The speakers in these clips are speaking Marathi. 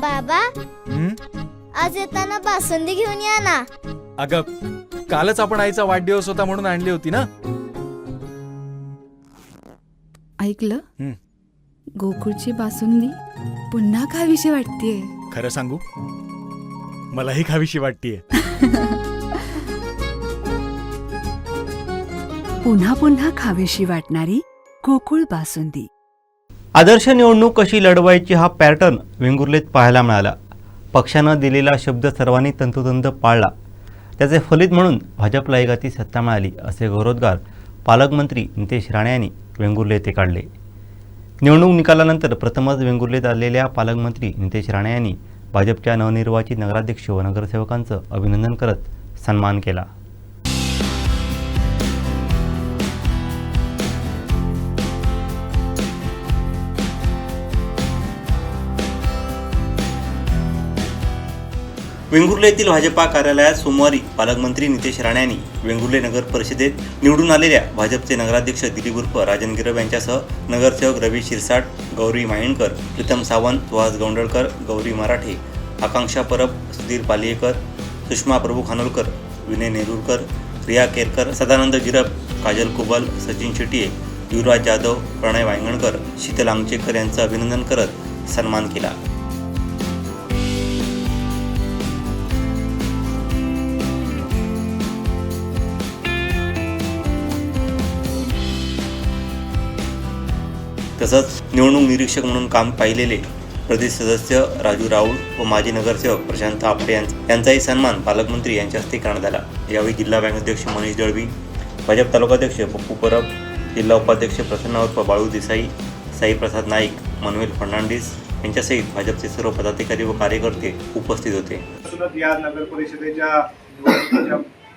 बाबा, आज येताना बासुंदी घेऊन या ना. अगं, कालच आपण आईचा वाढदिवस होता म्हणून आणली होती ना. ऐकलं, गोकुळची बासुंदी पुन्हा खावीशी वाटतेय. खरं सांगू, मलाही खावीशी वाटतेय. पुन्हा पुन्हा खावीशी वाटणारी गोकुळ बासुंदी. आदर्श निवडणूक कशी लढवायची हा पॅटर्न वेंगुर्लेत पाहायला मिळाला. पक्षानं दिलेला शब्द सर्वांनी तंतोतंत पाळला. त्याचे फलित म्हणून भाजपला एकाती सत्ता मिळाली असे गौरवोद्गार पालकमंत्री नितेश राणे यांनी वेंगुर्ले येथे काढले. निवडणूक निकालानंतर प्रथमच वेंगुर्लेत आलेल्या पालकमंत्री नितेश राणे यांनी भाजपच्या नवनिर्वाचित नगराध्यक्ष व नगरसेवकांचं अभिनंदन करत सन्मान केला. वेंगुर्ले येथील भाजपा कार्यालयात सोमवारी पालकमंत्री नितेश राणे यांनी वेंगुर्ले नगर परिषदेत निवडून आलेल्या भाजपचे नगराध्यक्ष दिलीप उर्फ राजन गिरब यांच्यासह नगरसेवक रवी शिरसाट, गौरी माहिणकर, प्रीतम सावंत, सुहास गौंडळकर, गौरी मराठे, आकांक्षा परब, सुधीर पालियेकर, सुषमा प्रभू खानोलकर, विनय नेरुरकर, रिया केरकर, सदानंद गिरब, काजल कुबल, सचिन शेटिये, युवराज जाधव, प्रणय वांगणकर, शीतल आंगचेकर यांचं अभिनंदन करत सन्मान केला. तसंच निवडणूक निरीक्षक म्हणून काम पाहिलेले प्रदेश सदस्य राजू राऊळ व माजी नगरसेवक प्रशांत आपटे यांचाही सन्मान पालकमंत्री यांच्या हस्ते करण्यात आला. यावेळी जिल्हा बँक अध्यक्ष मनीष दळवी, भाजप तालुकाध्यक्ष पप्पू परब, जिल्हा उपाध्यक्ष प्रसन्न उर्फ बाळू देसाई, साईप्रसाद नाईक, मनवेल फर्नांडिस यांच्यासहित भाजपचे सर्व पदाधिकारी व कार्यकर्ते उपस्थित होते. या नगर परिषदेच्या निवडणुकीच्या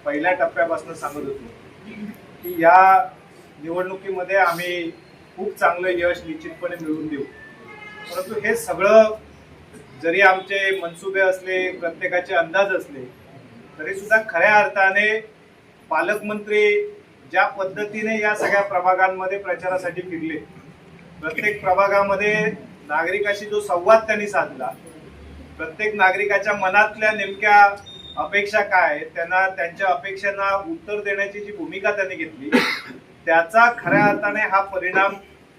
पहिल्या टप्प्यापासून सांगत होतो की या निवडणुकीमध्ये आम्ही खूप चांगलं यश निश्चितपणे मिळवून देऊ. परंतु हे सगळं जरी आमचे मनसुबे असले, प्रत्येकाचे अंदाज असले, तरी सुद्धा खऱ्या अर्थाने पालकमंत्री ज्या पद्धतीने या सगळ्या प्रभागांमध्ये प्रचारासाठी फिरले, प्रत्येक प्रभागामध्ये नागरिकाशी जो संवाद त्यांनी साधला, प्रत्येक नागरिकाच्या मनातल्या नेमक्या अपेक्षा काय, त्यांना त्यांच्या अपेक्षांना उत्तर देण्याची जी भूमिका त्यांनी घेतली, त्याचा खऱ्या अर्थाने हा परिणाम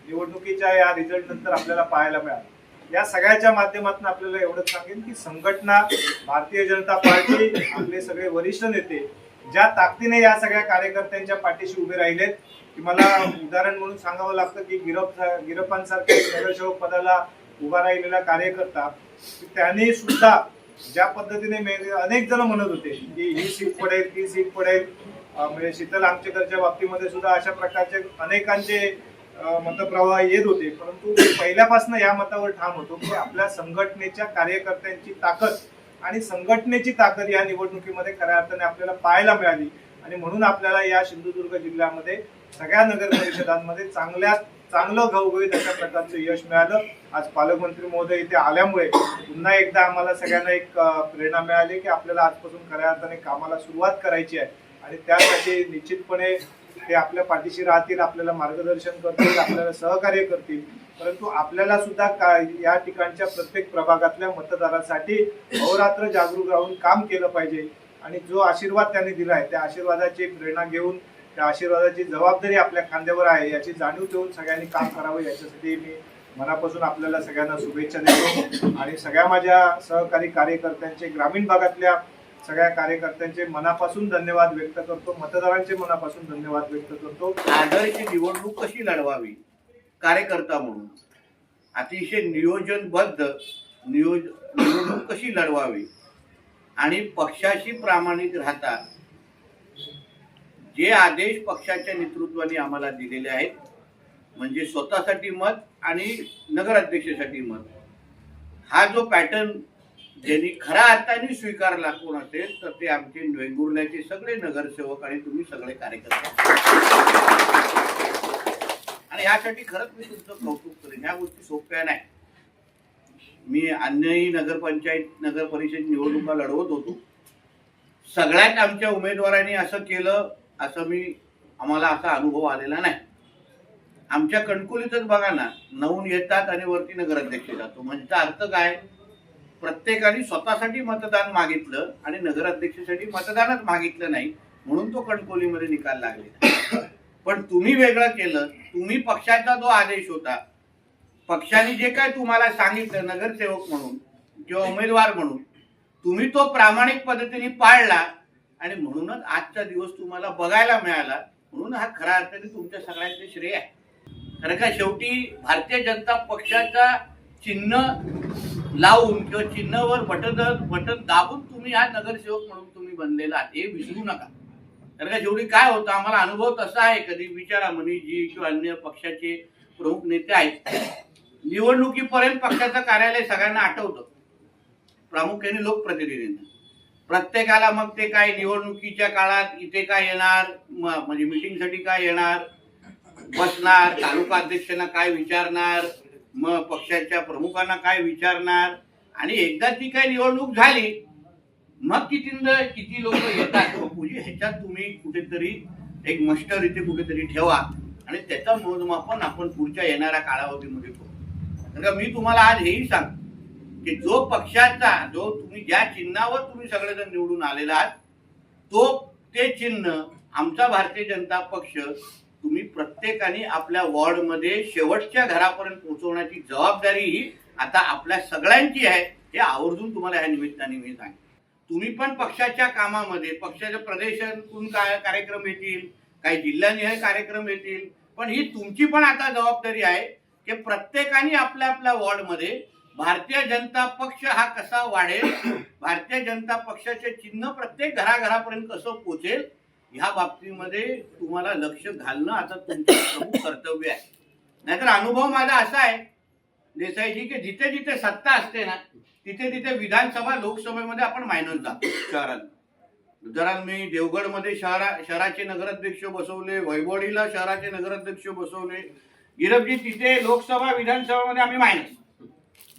निवडणुकीच्या या रिझल्ट नंतर आपल्याला पाहायला मिळाला. या सगळ्याच्या माध्यमातून आपल्याला एवढंच सांगेन की संघटना, भारतीय जनता पार्टी, आपले सगळे वरिष्ठ नेते ज्या ताकदीने या सगळ्या कार्यकर्त्यांच्या पाठीशी उभे राहिलेत, की मला उदाहरण म्हणून सांगावं लागतं की गिरपांसारख्या नगरसेवक पदाला उभा राहिलेला कार्यकर्ता, त्यांनी सुद्धा ज्या पद्धतीने अनेक जण म्हणत होते की ही सीट पडेल, ती सीट पडेल, म्हणजे शीतल आमचेकरच्या बाबतीमध्ये सुद्धा अशा प्रकारचे अनेकांचे मतप्रवाह येत होते. परंतु पहिल्यापासून या मतावर ठाम होतो की आपल्या संघटनेच्या कार्यकर्त्यांची ताकद आणि संघटनेची ताकद या निवडणुकीमध्ये खऱ्या अर्थाने आपल्याला पाहायला मिळाली. आणि म्हणून आपल्याला या सिंधुदुर्ग जिल्ह्यामध्ये सगळ्या नगर परिषदांमध्ये चांगलं घवघवीत अशा प्रकारचं यश मिळालं. आज पालकमंत्री महोदय इथे आल्यामुळे पुन्हा एकदा आम्हाला सगळ्यांना एक प्रेरणा मिळाली की आपल्याला आजपासून खऱ्या अर्थाने कामाला सुरुवात करायची आहे आणि त्यासाठी निश्चितपणे ते आपल्या पाठीशी राहतील, आपल्याला मार्गदर्शन करतील, आपल्याला सहकार्य करतील. परंतु आपल्याला सुद्धा या ठिकाणच्या प्रत्येक प्रभागातल्या मतदारासाठी अहोरात्र जागरूक राहून काम केलं पाहिजे. आणि जो आशीर्वाद त्यांनी दिलाय त्या आशीर्वादाची प्रेरणा घेऊन त्या आशीर्वादाची जबाबदारी आपल्या खांद्यावर आहे याची जाणीव ठेवून सगळ्यांनी काम करावं, याच्यासाठी मी मनापासून आपल्याला सगळ्यांना शुभेच्छा देतो. आणि सगळ्या माझ्या सहकारी कार्यकर्त्यांचे, ग्रामीण भागातल्या सगळ्या कार्यकर्त्यांचे मनापासून धन्यवाद व्यक्त करतो, मतदारांचे मनापासून धन्यवाद व्यक्त करतो. आघाडीची निवडणूक कशी लढवावी, कार्यकर्ता म्हणून अतिशय नियोजनबद्ध निवडणूक कशी लढवावी आणि पक्षाशी प्रामाणिक राहता जे आदेश पक्षाच्या नेतृत्वाने आम्हाला दिलेले आहेत, म्हणजे स्वतःसाठी मत आणि नगराध्यक्षासाठी मत, हा जो पॅटर्न ज्यांनी खऱ्या अर्थाने स्वीकारला कोण असेल तर ते आमचे वेंगुर्ल्याचे सगळे नगरसेवक आणि तुम्ही सगळे कार्यकर्ते. आणि यासाठी खरंच मी तुमचं कौतुक करेन. ह्या गोष्टी सोप्या नाही. मी अन्यही नगर परिषद निवडणुका लढवत होतो. सगळ्यात आमच्या उमेदवारांनी असं केलं असं आम्हाला असा अनुभव आलेला नाही. आमच्या कणकुलीतच बघा ना, नवून येतात आणि वरती नगराध्यक्ष जातो. म्हणजे अर्थ काय प्रत्येकाने स्वतःसाठी मतदान मागितलं आणि नगराध्यक्षासाठी मतदानच मागितलं नाही, म्हणून तो कणकवलीमध्ये निकाल लागले. पण तुम्ही वेगळं केलं. तुम्ही पक्षाचा जो आदेश होता, पक्षाने जे काय तुम्हाला सांगितलं नगरसेवक म्हणून किंवा उमेदवार म्हणून, तुम्ही तो प्रामाणिक पद्धतीने पाळला आणि म्हणूनच आजचा दिवस तुम्हाला बघायला मिळाला. म्हणून हा खऱ्या अर्थाने तुमच्या सगळ्यांचे श्रेय आहे. कारण का शेवटी भारतीय जनता पक्षाचा चिन्ह लावून किंवा चिन्हावर बटन दाबून तुम्ही हा नगरसेवक म्हणून तुम्ही बनलेला आहात, हे विसरू नका. कारण का शेवटी काय होतं, आम्हाला अनुभव तसा आहे, कधी विचारा मनीषजी किंवा अन्य पक्षाचे प्रमुख नेते आहेत, निवडणुकीपर्यंत पक्षाचं कार्यालय सगळ्यांना आठवतं, प्रामुख्याने लोकप्रतिनिधींना. प्रत्येकाला मग ते काय निवडणुकीच्या काळात इथे काय येणार, म्हणजे मिटिंगसाठी काय येणार, बसणार, तालुका अध्यक्षांना काय विचारणार, मग पक्षाच्या प्रमुखांना काय विचारणार, आणि एकदा ती काय निवडणूक झाली मग किती लोक येतात पूजी, ह्याच्यात तुम्ही कुठेतरी एक मस्टर इथे कुठेतरी ठेवा आणि त्याचं मोजमापन आपण पुढच्या येणाऱ्या कालावधीमध्ये करू. कारण मी तुम्हाला आज हेही सांग की जो पक्षाचा जो तुम्ही ज्या चिन्हावर तुम्ही सगळेजण निवडून आलेला आहात, ते चिन्ह आमचा भारतीय जनता पक्ष तुम्ही प्रत्येकाने आपल्या वॉर्डमध्ये शेवटच्या घरापर्यंत पोहोचवण्याची जबाबदारी ही आता आपल्या सगळ्यांची आहे. हे आवर्जून तुम्हाला ह्या निमित्ताने मी सांगेन. तुम्ही पण पक्षाच्या कामामध्ये पक्षाच्या प्रदेशातून कार्यक्रम येतील, काही जिल्हानिहाय कार्यक्रम येतील, पण ही तुमची पण आता जबाबदारी आहे की प्रत्येकाने आपल्या आपल्या वॉर्डमध्ये भारतीय जनता पक्ष हा कसा वाढेल, भारतीय जनता पक्षाचे चिन्ह प्रत्येक घराघरापर्यंत कसं पोहोचेल, ह्या बाबतीमध्ये तुम्हाला लक्ष घालणं आता तुमचं प्रमुख कर्तव्य आहे. नाहीतर अनुभव माझा असा आहे देसाईजी की जिथे जिथे सत्ता असते ना तिथे तिथे विधानसभा लोकसभेमध्ये आपण मायनस जातो. शहरात मी देवगडमध्ये शहराचे नगराध्यक्ष बसवले, वैभवडीला शहराचे नगराध्यक्ष बसवले, गिरबजी तिथे लोकसभा विधानसभामध्ये आम्ही मायनस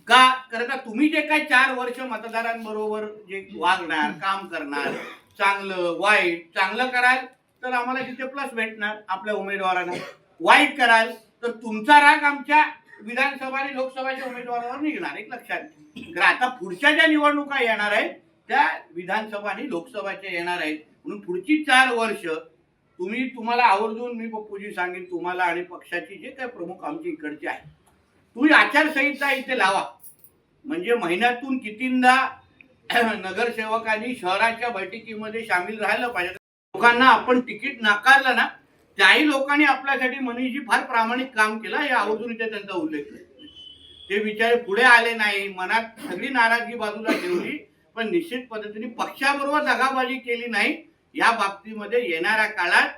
का. कारण का तुम्ही जे काही 4 वर्ष मतदारांबरोबर जे वागणार, काम करणार, चांगलं वाईट, चांगलं कराल तर आम्हाला तिथे प्लस भेटणार आपल्या उमेदवारांना, वाईट कराल तर तुमचा राग आमच्या विधानसभा आणि लोकसभेच्या उमेदवारावर निघणार. एक लक्षात घ्या. आता पुढच्या ज्या निवडणुका येणार आहेत त्या विधानसभा आणि लोकसभाच्या येणार आहेत, म्हणून पुढची 4 वर्ष तुम्हाला आवर्जून मी पप्पूजी सांगेन तुम्हाला आणि पक्षाची जे काही प्रमुख आमची इकडचे आहे, तुम्ही आचारसंहिता इथे लावा. म्हणजे महिन्यातून कितींदा नगरसेवकांनी शहराच्या बैठकीमध्ये सामील राहायला पाहिजे. लोकांना आपण तिकीट नाकारलं ना, त्याही लोकांनी आपल्यासाठी मनीषजी फार प्रामाणिक काम केलं हे आवर्जून इथे त्यांचा उल्लेख केला. ते बिचारे पुढे आले नाही, मनात सगळी नाराजगी बाजूला ठेवली, पण निश्चित पद्धतीने पक्षाबरोबर दगाबाजी केली नाही. या बाबतीमध्ये येणाऱ्या काळात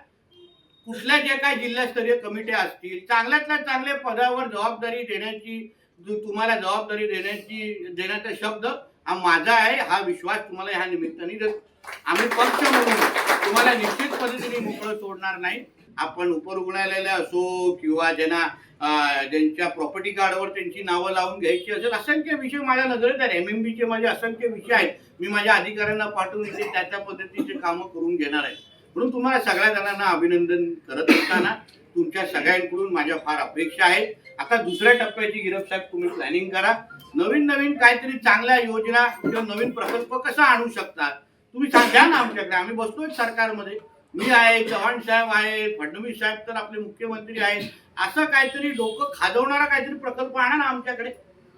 कुठल्या जे काही जिल्हास्तरीय कमिट्या असतील, चांगल्यातल्या चांगल्या पदावर जबाबदारी देण्याची, तुम्हाला जबाबदारी देण्याचा शब्द हा माझा आहे. हा विश्वास तुम्हाला ह्या निमित्ताने देतो. आम्ही पक्ष म्हणून तुम्हाला निश्चित पद्धतीने मोकळं सोडणार नाही. आपण उपरुग्णालयाला असो किंवा ज्यांच्या प्रॉपर्टी कार्डवर त्यांची नावं लावून घ्यायची असेल, असंख्य विषय माझ्या नजरेत आहेत. MMBचे माझे असंख्य विषय आहेत. मी माझ्या अधिकाऱ्यांना पाठवून इथे त्या पद्धतीचे कामं करून घेणार आहे. म्हणून तुम्हाला सगळ्या जणांना अभिनंदन करत असताना तुमच्या सगळ्यांकडून माझ्या फार अपेक्षा आहेत. आता दुसऱ्या टप्प्याची गिरफ साहेब तुम्ही प्लॅनिंग करा. नवीन काहीतरी चांगल्या योजना किंवा नवीन प्रकल्प कसा आणू शकतात तुम्ही सांगा ना आमच्याकडे. आम्ही बसतोय सरकारमध्ये, मी आहे, चव्हाण साहेब आहे, फडणवीस साहेब तर आपले मुख्यमंत्री आहेत. असं काहीतरी डोकं खाजवणारा काहीतरी प्रकल्प आणा ना आमच्याकडे.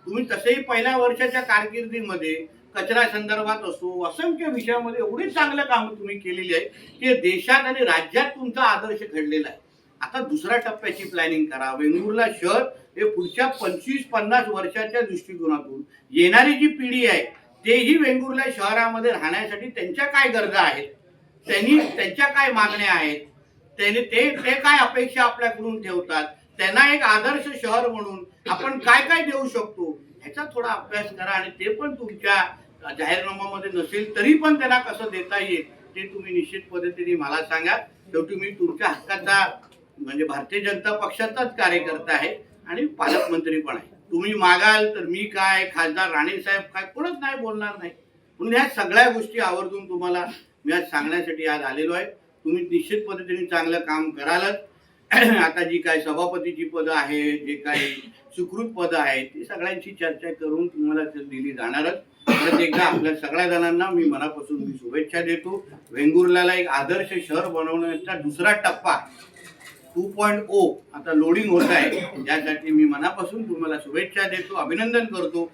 तुम्ही तसेही पहिल्या वर्षाच्या कारकिर्दीमध्ये कचरा संदर्भात असो, असंख्य विषयामध्ये एवढी चांगलं काम तुम्ही केलेली आहे की देशात आणि राज्यात तुमचा आदर्श घडलेला आहे. आता दुसऱ्या टप्प्याची प्लॅनिंग करा. वेंगुर्ला शहर हे पुढच्या 25-50 वर्षाच्या दृष्टिकोनातून येणारी जी पिढी आहे तेही वेंगुर्ला शहरामध्ये राहण्यासाठी त्यांच्या काय गरजा आहेत, त्यांच्या काय मागण्या आहेत, ते काय अपेक्षा आपल्याकडून ठेवतात, त्यांना एक आदर्श शहर म्हणून आपण काय देऊ शकतो ह्याचा थोडा अभ्यास करा. आणि ते पण तुमच्या जाहीरनाम्यामध्ये नसेल तरी पण त्यांना कसं देता येईल ते तुम्ही निश्चित पद्धतीने मला सांगा. शेवटी मी तुमच्या हक्काचा म्हणजे भारतीय जनता पक्षाचाच कार्यकर्ता आहे आणि पालकमंत्री पण आहे. तुम्ही मागाल तर मी काय, खासदार राणे साहेब काय, कोणच नाही बोलणार नाही. म्हणून ह्या सगळ्या गोष्टी आवर्जून तुम्हाला मी आज सांगण्यासाठी आज आलेलो आहे. तुम्ही निश्चित पद्धतीने चांगलं काम करालच. आता जी काय सभापतीची पदं आहेत, जे काही सुकृत पदं आहेत ती सगळ्यांची चर्चा करून तुम्हाला दिली जाणारच. परत एकदा आपल्या सगळ्या जणांना मी मनापासून मी शुभेच्छा देतो. वेंगुर्ल्याला एक आदर्श शहर बनवण्याचा दुसरा टप्पा 2.0 आता लोडिंग होत आहे, यासाठी मी मनापासून तुम्हाला शुभेच्छा देतो, अभिनंदन करतो.